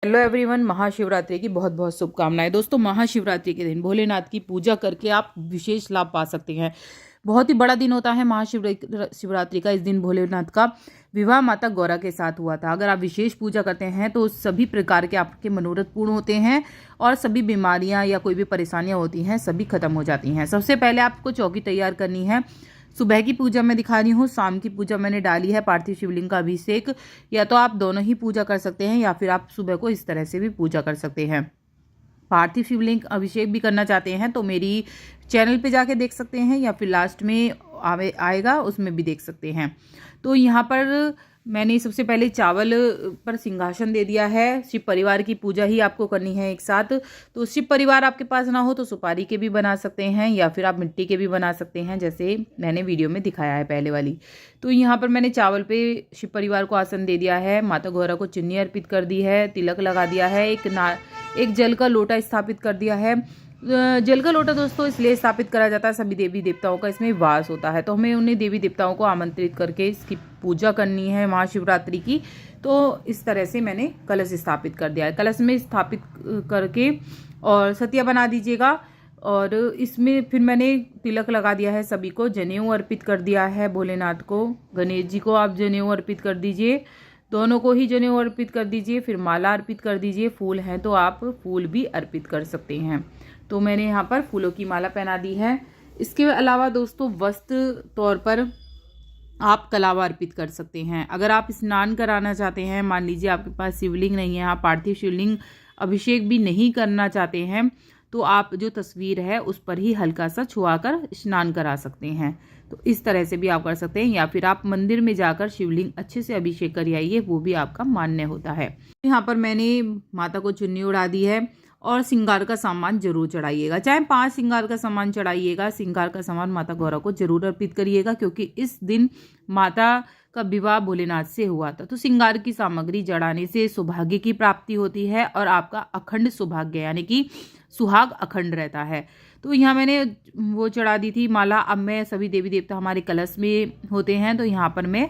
Hello everyone, Mahashivratri की बहुत बहुत शुभकामनाएं। दोस्तों, महाशिवरात्रि के दिन भोलेनाथ की पूजा करके आप विशेष लाभ पा सकते हैं। बहुत ही बड़ा दिन होता है महाशिवरात्रि का। इस दिन भोलेनाथ का विवाह माता गौरा के साथ हुआ था। अगर आप विशेष पूजा करते हैं तो सभी प्रकार के आपके मनोरथ पूर्ण होते हैं और सभी बीमारियां या कोई भी परेशानियां होती हैं सभी खत्म हो जाती हैं। सबसे पहले आपको चौकी तैयार करनी है। सुबह की पूजा मैं दिखा रही हूँ, शाम की पूजा मैंने डाली है पार्थिव शिवलिंग का अभिषेक। या तो आप दोनों ही पूजा कर सकते हैं या फिर आप सुबह को इस तरह से भी पूजा कर सकते हैं। पार्थिव शिवलिंग अभिषेक भी करना चाहते हैं तो मेरी चैनल पे जाके देख सकते हैं या फिर लास्ट में आएगा उसमें भी देख सकते हैं। तो यहाँ पर मैंने सबसे पहले चावल पर सिंहासन दे दिया है। शिव परिवार की पूजा ही आपको करनी है एक साथ। तो शिव परिवार आपके पास ना हो तो सुपारी के भी बना सकते हैं या फिर आप मिट्टी के भी बना सकते हैं, जैसे मैंने वीडियो में दिखाया है पहले वाली। तो यहाँ पर मैंने चावल पे शिव परिवार को आसन दे दिया है, माता गौरा को चुन्नी अर्पित कर दी है, तिलक लगा दिया है, एक जल का लोटा स्थापित कर दिया है। जल का लोटा दोस्तों इसलिए स्थापित करा जाता है, सभी देवी देवताओं का इसमें वास होता है, तो हमें उन्हें देवी देवताओं को आमंत्रित करके इसकी पूजा करनी है महाशिवरात्रि की। तो इस तरह से मैंने कलश स्थापित कर दिया है। कलश में स्थापित करके और सतिया बना दीजिएगा। और इसमें फिर मैंने तिलक लगा दिया है, सभी को जनेऊ अर्पित कर दिया है। भोलेनाथ को, गणेश जी को आप जनेऊ अर्पित कर दीजिए, दोनों को ही जनेऊ अर्पित कर दीजिए। फिर माला अर्पित कर दीजिए, फूल हैं तो आप फूल भी अर्पित कर सकते हैं। तो मैंने यहाँ पर फूलों की माला पहना दी है। इसके अलावा दोस्तों वस्त्र तौर पर आप कलावा अर्पित कर सकते हैं। अगर आप स्नान कराना चाहते हैं, मान लीजिए आपके पास शिवलिंग नहीं है, आप पार्थिव शिवलिंग अभिषेक भी नहीं करना चाहते हैं, तो आप जो तस्वीर है उस पर ही हल्का सा छुआकर स्नान करा सकते हैं। तो इस तरह से भी आप कर सकते हैं, या फिर आप मंदिर में जाकर शिवलिंग अच्छे से अभिषेक कर आइए, वो भी आपका मान्य होता है। यहाँ पर मैंने माता को चुन्नी उड़ा दी है। और श्रृंगार का सामान जरूर चढ़ाइएगा, चाहे 5 श्रृंगार का सामान चढ़ाइएगा। श्रृंगार का सामान माता गौरा को जरूर अर्पित करिएगा, क्योंकि इस दिन माता का विवाह भोलेनाथ से हुआ था। तो श्रृंगार की सामग्री जड़ाने से सौभाग्य की प्राप्ति होती है और आपका अखंड सौभाग्य यानी कि सुहाग अखंड रहता है। तो यहाँ मैंने वो चढ़ा दी थी माला। अब मैं सभी देवी देवता हमारे कलश में होते हैं तो यहाँ पर मैं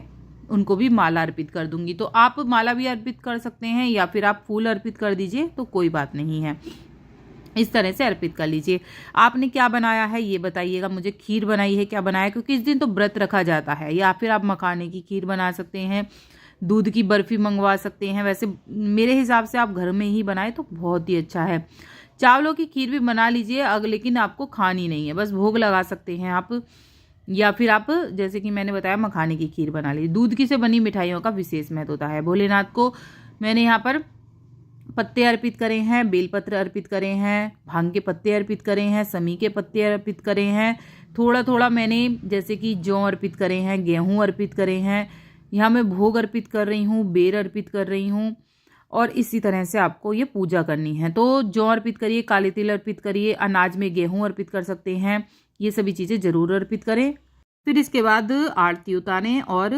उनको भी माला अर्पित कर दूंगी। तो आप माला भी अर्पित कर सकते हैं या फिर आप फूल अर्पित कर दीजिए, तो कोई बात नहीं है, इस तरह से अर्पित कर लीजिए। आपने क्या बनाया है ये बताइएगा मुझे। खीर बनाई है, क्या बनाया, क्योंकि इस दिन तो व्रत रखा जाता है। या फिर आप मखाने की खीर बना सकते हैं, दूध की बर्फी मंगवा सकते हैं। वैसे मेरे हिसाब से आप घर में ही बनाए तो बहुत ही अच्छा है। चावलों की खीर भी बना लीजिए, लेकिन आपको खानी नहीं है, बस भोग लगा सकते हैं आप। या फिर आप जैसे कि मैंने बताया मखाने की खीर बना लीजिए। दूध की से बनी मिठाइयों का विशेष महत्व होता है। भोलेनाथ को मैंने यहाँ पर पत्ते अर्पित करे हैं, बेलपत्र अर्पित करे हैं, भांग के पत्ते अर्पित करे हैं, समी के पत्ते अर्पित करे हैं। थोड़ा थोड़ा मैंने जैसे कि जौ अर्पित करे हैं, गेहूँ अर्पित करे हैं। यहाँ मैं भोग अर्पित कर रही हूँ, बेर अर्पित कर रही हूँ। और इसी तरह से आपको ये पूजा करनी है। तो जौ अर्पित करिए, काले तिल अर्पित करिए, अनाज में गेहूँ अर्पित कर सकते हैं। ये सभी चीज़ें जरूर अर्पित करें। फिर इसके बाद आरती उतारें और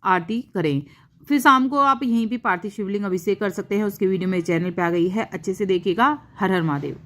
आरती करें। फिर शाम को आप यहीं भी पार्थिव शिवलिंग अभिषेक कर सकते हैं। उसकी वीडियो मेरे चैनल पे आ गई है, अच्छे से देखिएगा। हर हर महादेव।